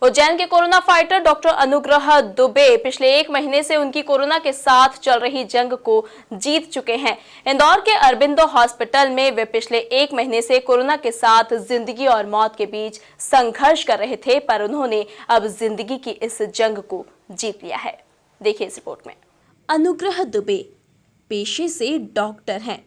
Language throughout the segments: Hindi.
उज्जैन के कोरोना फाइटर डॉक्टर अनुग्रह दुबे पिछले 1 महीने से उनकी कोरोना के साथ चल रही जंग को जीत चुके हैं। इंदौर के अरबिंदो हॉस्पिटल में वे पिछले 1 महीने से कोरोना के साथ जिंदगी और मौत के बीच संघर्ष कर रहे थे, पर उन्होंने अब जिंदगी की इस जंग को जीत लिया है। देखिए इस रिपोर्ट में। अनुग्रह दुबे पेशे से डॉक्टर हैं।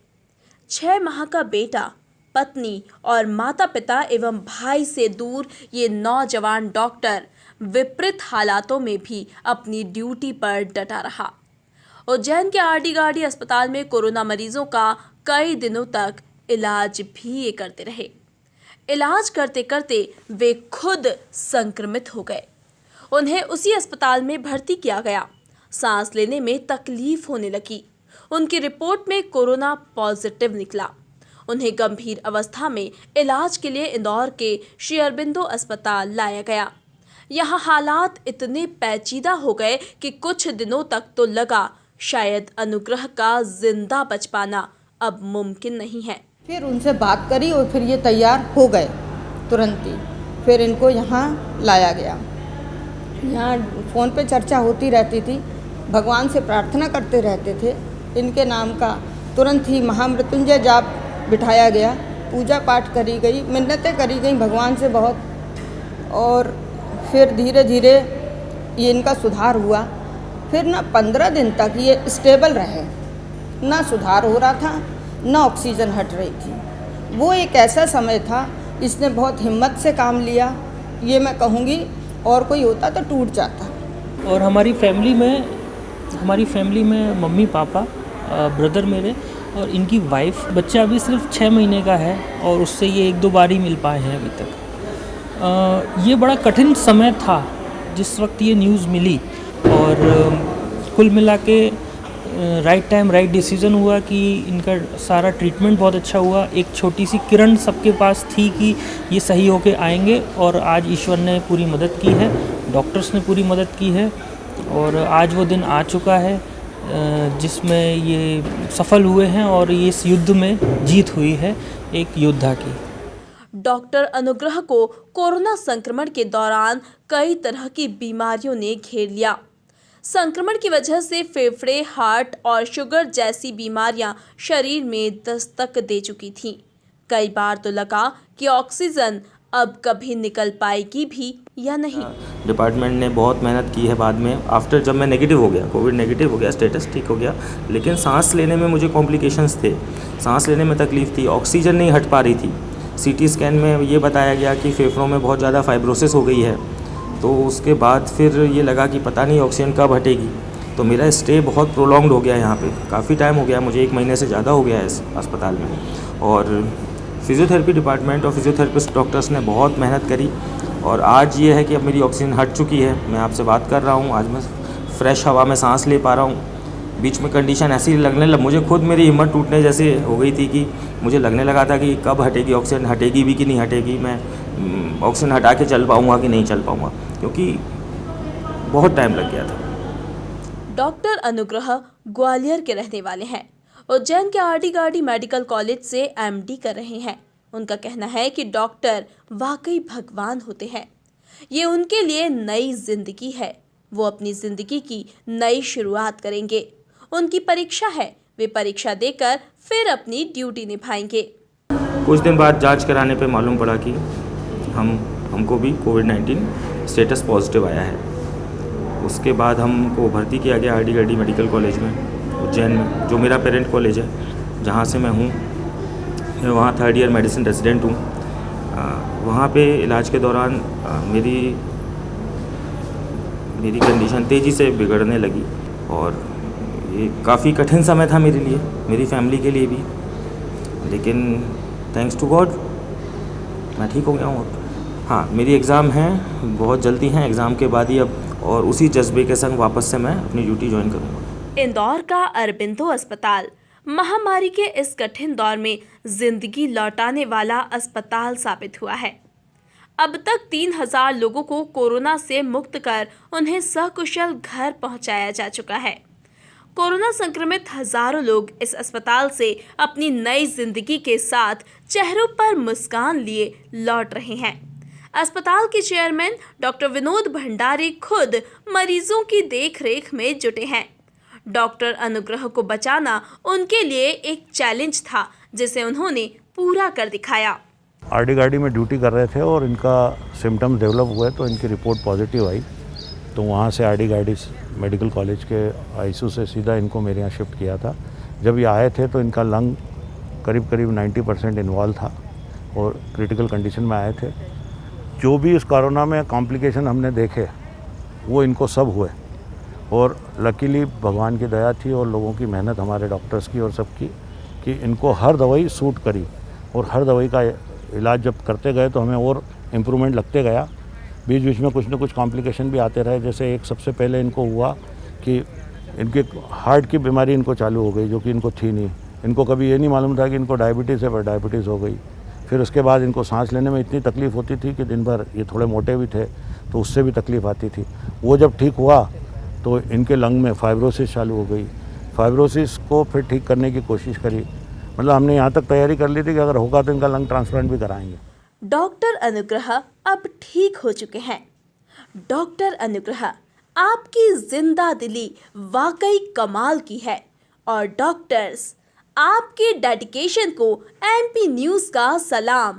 6 माह का बेटा, पत्नी और माता पिता एवं भाई से दूर ये नौजवान डॉक्टर विपरीत हालातों में भी अपनी ड्यूटी पर डटा रहा। उज्जैन के आरडी गार्डी अस्पताल में कोरोना मरीजों का कई दिनों तक इलाज भी ये करते रहे। इलाज करते करते वे खुद संक्रमित हो गए। उन्हें उसी अस्पताल में भर्ती किया गया। सांस लेने में तकलीफ होने लगी। उनकी रिपोर्ट में कोरोना पॉजिटिव निकला। उन्हें गंभीर अवस्था में इलाज के लिए इंदौर के श्री अरबिंदो अस्पताल लाया गया। यहाँ हालात इतने पेचीदा हो गए कि कुछ दिनों तक तो लगा शायद अनुग्रह का जिंदा बच पाना अब मुमकिन नहीं है। फिर उनसे बात करी और फिर ये तैयार हो गए तुरंत ही। फिर इनको यहाँ लाया गया। यहाँ फ़ोन पे चर्चा होती रहती थी, भगवान से प्रार्थना करते रहते थे। इनके नाम का तुरंत ही महामृत्युंजय जाप बिठाया गया, पूजा पाठ करी गई, मिन्नतें करी गई भगवान से बहुत, और फिर धीरे धीरे ये इनका सुधार हुआ। फिर ना 15 दिन तक ये स्टेबल रहे, ना सुधार हो रहा था, ना ऑक्सीजन हट रही थी। वो एक ऐसा समय था, इसने बहुत हिम्मत से काम लिया, ये मैं कहूँगी, और कोई होता तो टूट जाता। और हमारी फैमिली में मम्मी पापा, ब्रदर मेरे और इनकी वाइफ, बच्चा अभी सिर्फ 6 महीने का है और उससे ये 1-2 बार ही मिल पाए हैं अभी तक। ये बड़ा कठिन समय था जिस वक्त ये न्यूज़ मिली, और कुल मिला के राइट टाइम राइट डिसीज़न हुआ कि इनका सारा ट्रीटमेंट बहुत अच्छा हुआ। एक छोटी सी किरण सबके पास थी कि ये सही होके आएंगे, और आज ईश्वर ने पूरी मदद की है, डॉक्टर्स ने पूरी मदद की है, और आज वो दिन आ चुका है जिसमें ये सफल हुए हैं और इस युद्ध में जीत हुई है एक योद्धा की। डॉक्टर अनुग्रह को कोरोना संक्रमण के दौरान कई तरह की बीमारियों ने घेर लिया। संक्रमण की वजह से फेफड़े, हार्ट और शुगर जैसी बीमारियां शरीर में दस्तक दे चुकी थीं। कई बार तो लगा कि ऑक्सीजन अब कभी निकल पाएगी भी या नहीं। डिपार्टमेंट ने बहुत मेहनत की है बाद में, आफ्टर जब मैं नेगेटिव हो गया, कोविड नेगेटिव हो गया, स्टेटस ठीक हो गया, लेकिन सांस लेने में मुझे कॉम्प्लिकेशंस थे, सांस लेने में तकलीफ़ थी, ऑक्सीजन नहीं हट पा रही थी। सीटी स्कैन में ये बताया गया कि फेफड़ों में बहुत ज़्यादा फाइब्रोसिस हो गई है। तो उसके बाद फिर ये लगा कि पता नहीं ऑक्सीजन कब हटेगी। तो मेरा स्टे बहुत प्रोलॉन्ग्ड हो गया यहाँ पे, काफ़ी टाइम हो गया, मुझे 1 महीने से ज़्यादा हो गया है इस अस्पताल में। और फिज़ियोथेरेपी डिपार्टमेंट और फिज़ियोथेरेपिस्ट डॉक्टर्स ने बहुत मेहनत करी, और आज ये है कि अब मेरी ऑक्सीजन हट चुकी है। मैं आपसे बात कर रहा हूँ, आज मैं फ्रेश हवा में सांस ले पा रहा हूँ। बीच में कंडीशन ऐसी लगने लग, मुझे खुद मेरी हिम्मत टूटने जैसे हो गई थी कि मुझे लगने लगा था कि कब हटेगी ऑक्सीजन, हटेगी भी कि नहीं हटेगी, मैं ऑक्सीजन हटा के चल पाऊँगा कि नहीं चल पाऊँगा, क्योंकि बहुत टाइम लग गया था। डॉक्टर अनुग्रह ग्वालियर के रहने वाले हैं। उज्जैन के आरडी गार्डी मेडिकल कॉलेज से एमडी कर रहे हैं। उनका कहना है कि डॉक्टर वाकई भगवान होते हैं। ये उनके लिए नई जिंदगी है। वो अपनी जिंदगी की नई शुरुआत करेंगे। उनकी परीक्षा है, वे परीक्षा देकर फिर अपनी ड्यूटी निभाएंगे। कुछ दिन बाद जांच कराने पे मालूम पड़ा कि हमको भी कोविड-19 स्टेटस पॉजिटिव आया है। उसके बाद हमको भर्ती किया गया आरडी गार्डी मेडिकल कॉलेज में उज्जैन में, जो मेरा पेरेंट कॉलेज है, जहाँ से मैं हूँ। मैं वहाँ 3rd ईयर मेडिसिन रेजिडेंट हूँ। वहाँ पे इलाज के दौरान मेरी कंडीशन तेज़ी से बिगड़ने लगी, और ये काफ़ी कठिन समय था मेरे लिए, मेरी फैमिली के लिए भी, लेकिन थैंक्स टू गॉड मैं ठीक हो गया हूँ। हाँ, मेरी एग्ज़ाम हैं, बहुत जल्दी हैं, एग्ज़ाम के बाद ही अब, और उसी जज्बे के संग वापस से मैं अपनी ड्यूटी ज्वाइन करूँगा। इंदौर का अरबिंदो अस्पताल महामारी के इस कठिन दौर में जिंदगी लौटाने वाला अस्पताल साबित हुआ है। अब तक 3000 लोगों को कोरोना से मुक्त कर उन्हें सकुशल घर पहुंचाया जा चुका है। कोरोना संक्रमित हजारों लोग इस अस्पताल से अपनी नई जिंदगी के साथ चेहरों पर मुस्कान लिए लौट रहे हैं। अस्पताल के चेयरमैन डॉक्टर विनोद भंडारी खुद मरीजों की देखरेख में जुटे हैं। डॉक्टर अनुग्रह को बचाना उनके लिए एक चैलेंज था, जिसे उन्होंने पूरा कर दिखाया। आरडी गाड़ी में ड्यूटी कर रहे थे और इनका सिम्टम्स डेवलप हुए तो इनकी रिपोर्ट पॉजिटिव आई, तो वहाँ से आरडी गाड़ी मेडिकल कॉलेज के आईसीयू से सीधा इनको मेरे यहाँ शिफ्ट किया था। जब ये आए थे तो इनका लंग करीब 90% इन्वॉल्व था और क्रिटिकल कंडीशन में आए थे। जो भी इस कोरोना में कॉम्प्लिकेशन हमने देखे वो इनको सब हुए, और लकीली भगवान की दया थी और लोगों की मेहनत, हमारे डॉक्टर्स की और सबकी, कि इनको हर दवाई सूट करी। और हर दवाई का इलाज जब करते गए तो हमें और इम्प्रूवमेंट लगते गया। बीच बीच में कुछ न कुछ कॉम्प्लिकेशन भी आते रहे। जैसे एक सबसे पहले इनको हुआ कि इनके हार्ट की बीमारी इनको चालू हो गई, जो कि इनको थी नहीं। इनको कभी ये नहीं मालूम था कि इनको डायबिटीज़ है, पर डायबिटीज़ हो गई। फिर उसके बाद इनको सांस लेने में इतनी तकलीफ़ होती थी कि दिन भर, ये थोड़े मोटे भी थे तो उससे भी तकलीफ़ आती थी। वो जब ठीक हुआ तो इनके लंग में फाइब्रोसिस चालू हो गई। फाइब्रोसिस को फिर ठीक करने की कोशिश करी। मतलब हमने यहाँ तक तैयारी कर ली थी कि अगर होगा तो इनका लंग ट्रांसप्लांट भी कराएंगे। डॉक्टर अनुग्रह अब ठीक हो चुके हैं। डॉक्टर अनुग्रह, आपकी जिंदा दिली वाकई कमाल की है और डॉक्टर्स, आपके डेडिकेशन को एमपी न्यूज़ का सलाम।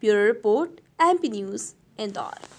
Bureau report, MP news, Indore.